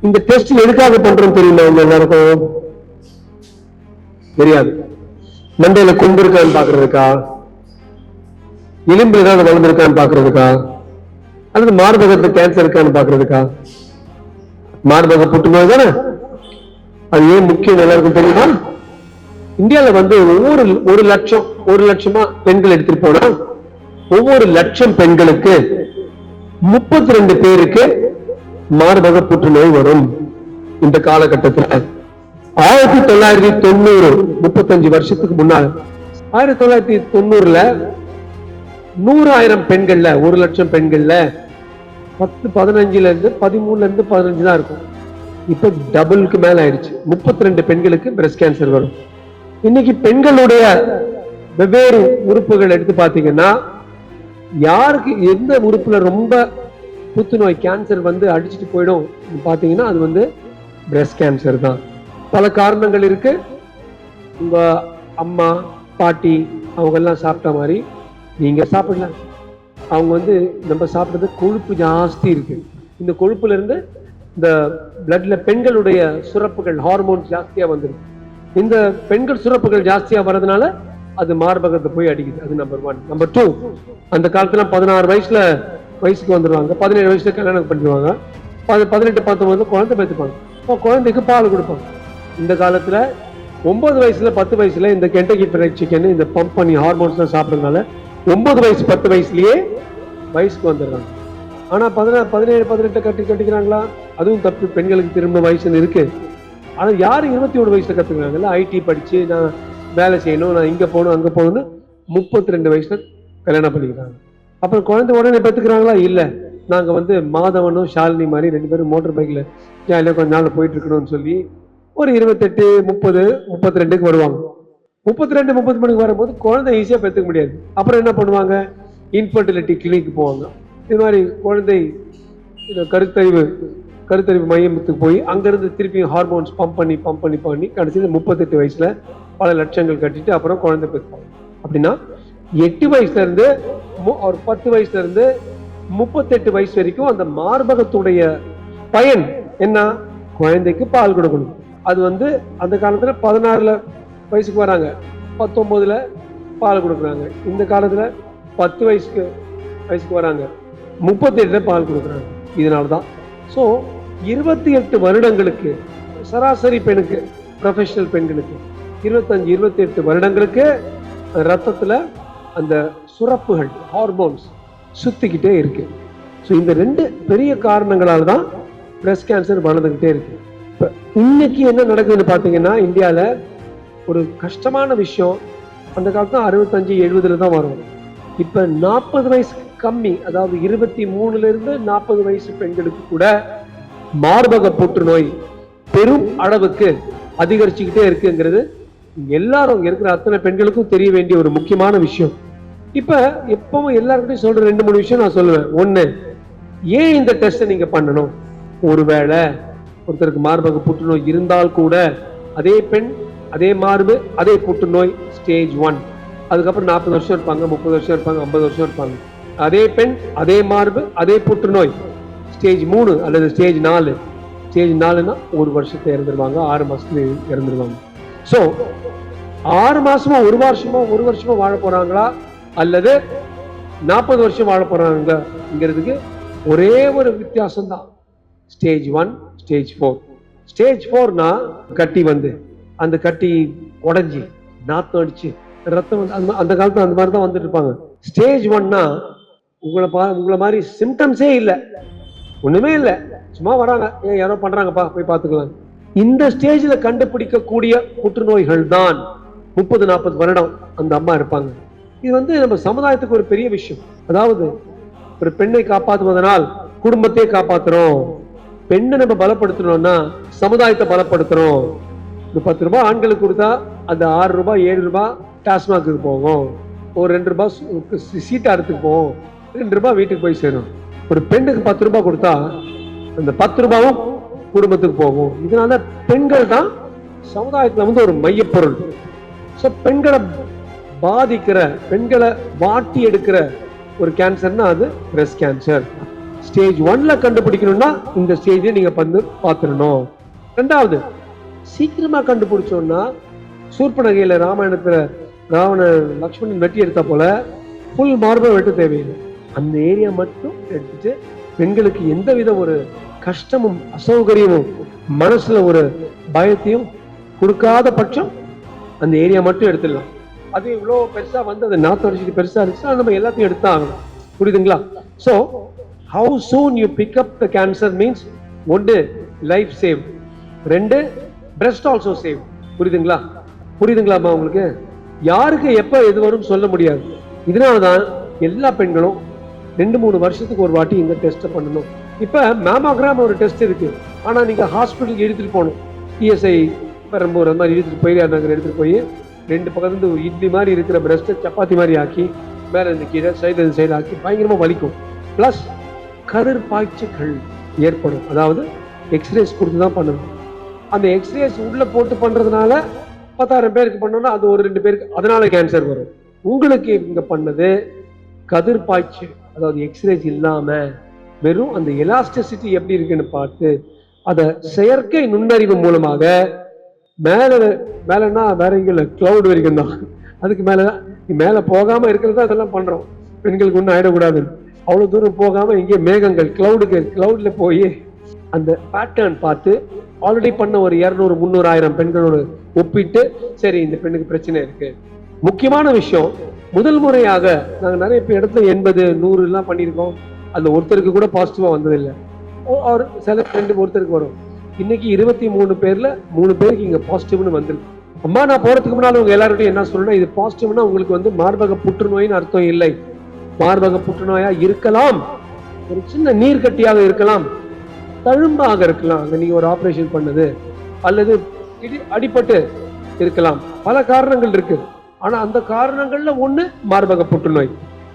இந்த டெஸ்ட் எதுக்காக பண்றோம் தெரியுமா உங்க எல்லாருக்கும்? தெரியாது. மண்டையில கொம்பு இருக்கான்னு பாக்குறதுக்கா, எலும்பு ஏதாவது வளர்ந்துருக்கான்னு பாக்குறதுக்கா, அல்லது மார்பகத்துல கேன்சர் இருக்கான்னு பாக்குறதுக்கா? மார்பக புற்றுநோய் தானே. அது ஏன் முக்கியம் எல்லாருக்கும் தெரியுமா? இந்தியாவில வந்து ஒரு லட்சமா பெண்கள் எடுத்துட்டு போனா ஒவ்வொரு லட்சம் பெண்களுக்கு 32 பேருக்கு மார்பக புற்றுநோய் வரும். இந்த காலகட்டத்தில் 1990 35 வருஷத்துக்கு முன்னால 1990ல 100,000 பெண்கள்ல 1 லட்சம் பெண்கள்ல 15ல இருந்து 13ல இருந்து 15 தான் இருக்கும். இப்ப டபுளுக்கு மேல ஆயிடுச்சு. 32 பெண்களுக்கு பிரஸ்ட் கேன்சர் வரும். இன்னைக்கு பெண்களுடைய வெவ்வேறு உறுப்புகள் எடுத்து பாத்தீங்கன்னா யாருக்கு எந்த உறுப்புல ரொம்ப புத்துநோய் கேன்சர் வந்து அடிச்சுட்டு போயிடும் பாத்தீங்கன்னா அது வந்து பிரஸ்ட் கேன்சர் தான். பல காரணங்கள் இருக்கு. உங்க அம்மா பாட்டி அவங்க எல்லாம் சாப்பிட்ட மாதிரி நீங்க சாப்பிடலாம். அவங்க வந்து நம்ம சாப்பிடுறது கொழுப்பு ஜாஸ்தி இருக்கு. இந்த கொழுப்புல இருந்து இந்த பிளட்ல பெண்களுடைய சுரப்புகள் ஹார்மோன்ஸ் ஜாஸ்தியா வந்துருக்கு. இந்த பெண்கள் சுரப்புகள் ஜாஸ்தியா வர்றதுனால அது மார்பகத்தை போய் அடிக்குது. அது நம்பர் 1. நம்பர் 2, அந்த காலத்துல 16 வயசுக்கு வந்துடுவாங்க, 17 வயசுல கல்யாணம் பண்ணிடுவாங்க, 18 19 குழந்தை பெற்றுப்பாங்க. குழந்தைக்கு பால் கொடுப்பாங்க. இந்த காலத்துல 9 வயசுல 10 வயசுல இந்த கெண்டக்கி ஃப்ரைட் சிக்கன் இந்த பம்ப் பண்ணி ஹார்மோன்ஸ் தான் சாப்பிடுறதுனால 9 வயசு 10 வயசுலயே வயசுக்கு வந்துடுறாங்க. ஆனா 17 18 கட்டிக்கிறாங்களா? அதுவும் தப்பு. பெண்களுக்கு திரும்ப வயசுன்னு இருக்கு. ஆனா யாரு 21 வயசுல கத்துக்கிறாங்கல்ல, ஐடி படிச்சு நான் வேலை செய்யணும், நான் இங்க போகணும் அங்க போகணும்னு 32 வயசுல கல்யாணம் பண்ணிக்கிறாங்க. அப்புறம் குழந்தை உடனே பெற்றுக்கிறாங்களா? இல்ல, நாங்க வந்து மாதவனும் ஷாலினி மாதிரி 2 பேரும் மோட்டர் பைக்ல ஜாலியா கொஞ்ச நாள் போயிட்டு இருக்கணும்னு சொல்லி ஒரு 28 30 32க்கு வருவாங்க. 32 33 வரும்போது குழந்தை ஈஸியா பெற்றுக்க முடியாது. அப்புறம் என்ன பண்ணுவாங்க? இன்ஃபர்டிலிட்டி கிளினிக் போவாங்க. இது மாதிரி குழந்தை கருத்தறிவு மையத்துக்கு போய் அங்கிருந்து திருப்பி ஹார்மோன்ஸ் பம்ப் பண்ணி கடைசியில் 38 வயசுல பல லட்சங்கள் கட்டிட்டு அப்புறம் குழந்தை பெற்றுப்பாங்க. அப்படின்னா 8 வயசுல இருந்து ஒரு 10 வயசுல இருந்து 38 வயசு வரைக்கும் அந்த மார்பகத்துடைய பயன் என்ன? குழந்தைக்கு பால் கொடுக்கணும். அது வந்து அந்த காலத்துல 16 வயசுக்கு வராங்க, 19 பால் கொடுக்குறாங்க. இந்த காலத்துல 10 வயசுக்கு வராங்க, 38 பால் கொடுக்குறாங்க. இதனாலதான் 28 வருடங்களுக்கு சராசரி பெண்ணுக்கு, ப்ரொஃபஷனல் பெண்களுக்கு 25-28 வருடங்களுக்கு ரத்தத்துல அந்த சுரப்புகள் ஹார்மோன்ஸ் சுத்திக்கிட்டே இருக்கு. இந்த 2 பெரிய காரணங்களால தான் பிரஸ்ட் கேன்சர் வளர்ந்துகிட்டே இருக்கு. இப்ப இன்னைக்கு என்ன நடக்குதுன்னு பாத்தீங்கன்னா இந்தியால ஒரு கஷ்டமான விஷயம். அந்த காலத்துல 65-70 தான் வரும். இப்ப 40 வயசு கம்மி, அதாவது 23ல இருந்து 40 வயசு பெண்களுக்கு கூட மார்பக புற்றுநோய் பெரும் அளவுக்கு அதிகரிச்சுக்கிட்டே இருக்குங்கிறது எல்லாரும் இருக்கிற அத்தனை பெண்களுக்கும் தெரிய வேண்டிய ஒரு முக்கியமான விஷயம். இப்ப எப்பவும் எல்லாருக்கிட்டையும் சொல்ற 2-3 விஷயம் நான் சொல்லுவேன். 1, ஏன் இந்த டெஸ்ட் நீங்க பண்ணணும்? ஒருவேளை ஒருத்தருக்கு மார்பக புற்றுநோய் இருந்தால் கூட அதே பெண் அதே மார்பு அதே புற்றுநோய் ஸ்டேஜ் 1, அதுக்கப்புறம் 40 வருஷம் இருப்பாங்க, 30 வருஷம் இருப்பாங்க, 50 வருஷம் இருப்பாங்க. அதே பெண் அதே மார்பு அதே புற்றுநோய் ஸ்டேஜ் 3 அல்லது ஸ்டேஜ் 4. ஸ்டேஜ் 4னா 1 வருஷத்தை இறந்துருவாங்க, 6 மாசத்துல இறந்துருவாங்க. 6 மாசமா 1 வருஷமா வாழ போறாங்களா அல்லது 40 வருஷம் வாழ போறாங்கிறதுக்கு ஒரே ஒரு வித்தியாசம் தான். Stage 1, stage 4. ஸ்டேஜ் 4னா கட்டி வந்து அந்த கட்டி உடஞ்சி நாத்தம் அடிச்சு ரத்தம் வந்து அந்த காலத்துல அந்த மாதிரி தான் வந்துட்டு இருப்பாங்க. ஸ்டேஜ் 1னா உங்களை மாதிரி சிம்டம்ஸே இல்லை, ஒண்ணுமே இல்லை, சும்மா வராங்க, யாரோ பண்றாங்கப்பா போய் பார்த்துக்கலாம். இந்த ஸ்டேஜ்ல கண்டுபிடிக்கக்கூடிய புற்றுநோய்கள் தான் 30-40 வருடம் அந்த அம்மா இருப்பாங்க. இது வந்து நம்ம சமுதாயத்துக்கு ஒரு பெரிய விஷயம். அதாவது ஒரு பெண்ணை காப்பாற்றுவதனால் குடும்பத்தையே காப்பாத்துறோம். பெண்ணை நம்ம பலப்படுத்தணும்னா சமுதாயத்தை பலப்படுத்துறோம். ஒரு 10 ரூபாய் ஆண்களுக்கு கொடுத்தா அந்த 6 ரூபாய் 7 ரூபாய் டாஸ்மாக்கு போகும், ஒரு 2 ரூபாய் சீட்டாரத்துக்கு போகும், 2 ரூபாய் வீட்டுக்கு போய் சேரும். ஒரு பெண்ணுக்கு 10 ரூபாய் கொடுத்தா அந்த 10 ரூபாயும் குடும்பத்துக்கு போகும். இதனால பெண்கள் தான் சமுதாயத்துல வந்து ஒரு மையப்பொருள். பெண்களை பாதிக்கிற, பெண்களை வாட்டி எடுக்கிற ஒரு கேன்சர்னா அது பிரஸ்ட் கேன்சர். ஸ்டேஜ் 1ல கண்டுபிடிக்கணும்னா இந்த ஸ்டேஜை நீங்க வந்து பார்த்துடணும். ரெண்டாவது, சீக்கிரமா கண்டுபிடிச்சோம்னா சூர்பனகையில ராமாயணத்துல லக்ஷ்மணன் வெட்டி எடுத்த போல ஃபுல் மார்பை வெட்ட தேவையில்லை. அந்த ஏரியா மட்டும் எடுத்துட்டு பெண்களுக்கு எந்தவித ஒரு கஷ்டமும் அசௌகரியமும் மனசுல ஒரு பயத்தையும் கொடுக்காத பட்சம் அந்த ஏரியா மட்டும் எடுத்துடலாம். அது இவ்வளவு பெருசா வந்து அது நாத்து அடிச்சுட்டு பெருசா இருந்துச்சுன்னா நம்ம எல்லாத்தையும் எடுத்து ஆகணும். புரியுதுங்களா? So how soon you pick up the cancer means ஒன்று லைஃப் சேவ், ரெண்டு breast also save. புரியுதுங்களாமா உங்களுக்கு? யாருக்கு எப்ப எது வரும் சொல்ல முடியாது. இதனாலதான் எல்லா பெண்களும் 2-3 வருஷத்துக்கு ஒரு வாட்டி இந்த டெஸ்ட் பண்ணணும். இப்ப மேமோகிராம் ஒரு டெஸ்ட் இருக்கு, ஆனா நீங்க ஹாஸ்பிட்டலுக்கு எடுத்துட்டு போகணும். இஎஸ்ஐ பெரம்பூர் அந்த மாதிரி எடுத்துட்டு போய் நகர் எடுத்துட்டு போய் 2 பக்கத்து இட்லி மாதிரி இருக்கிற பிரஸ்ட் சப்பாத்தி மாதிரி ஆக்கி மேல இருந்து கீழே சைடு ஆக்கி பயங்கரமா வலிக்கும். பிளஸ் கதிர் பாய்ச்சல்கள் ஏற்படும். அதாவது எக்ஸ்ரேஸ் கொடுத்து தான் பண்ணணும். அந்த எக்ஸ்ரேஸ் உள்ள போட்டு பண்றதுனால 10,000 பேருக்கு பண்ணோம்னா அது ஒரு 2 பேருக்கு அதனால கேன்சர் வரும். உங்களுக்கு இங்க பண்ணது கதிர் பாய்ச்சல், அதாவது எக்ஸ்ரேஸ் இல்லாம வெறும் அந்த எலாஸ்டிசிட்டி எப்படி இருக்குன்னு பார்த்து அதை செயற்கை நுண்ணறிவு மூலமாக மேலன்னா வேற எங்க கிளவுட் வரைக்கும் தான், அதுக்கு மேல போகாம இருக்கிறது அதெல்லாம் பண்றோம். பெண்களுக்கு ஒன்றும் ஆயிடக்கூடாது, அவ்வளவு தூரம் போகாம இங்கே மேகங்கள் கிளவுட்ல போய் அந்த பேட்டர்ன் பார்த்து ஆல்ரெடி பண்ண ஒரு 200-300 பெண்களோடு ஒப்பிட்டு சரி இந்த பெண்ணுக்கு பிரச்சனை இருக்கு. முக்கியமான விஷயம், முதல் முறையாக நாங்க நிறைய இடத்துல 80-100 எல்லாம் பண்ணியிருக்கோம். அதுல ஒருத்தருக்கு கூட பாசிட்டிவா வந்ததில்லை. சில ஒருத்தருக்கு வரும். இன்னைக்கு 23 பேர்ல 3 பேருக்கு இங்க பாசிட்டிவ்னு வந்துருக்கு. அம்மா நான் போறதுக்கு முன்னால உங்க எல்லார்ட்டையும் என்ன சொல்லணும், இது பாசிட்டிவ்னா உங்களுக்கு வந்து மார்பக புற்றுநோயின்னு அர்த்தம் இல்லை. மார்பக புற்றுநோயா இருக்கலாம், ஒரு சின்ன நீர் கட்டியாக இருக்கலாம், தழும்பாக இருக்கலாம், அங்க நீங்க ஒரு ஆபரேஷன் பண்ணது, அல்லது அடிபட்டு இருக்கலாம். பல காரணங்கள் இருக்கு. ஆனா அந்த காரணங்கள்ல ஒண்ணு மார்பக புற்றுநோய்.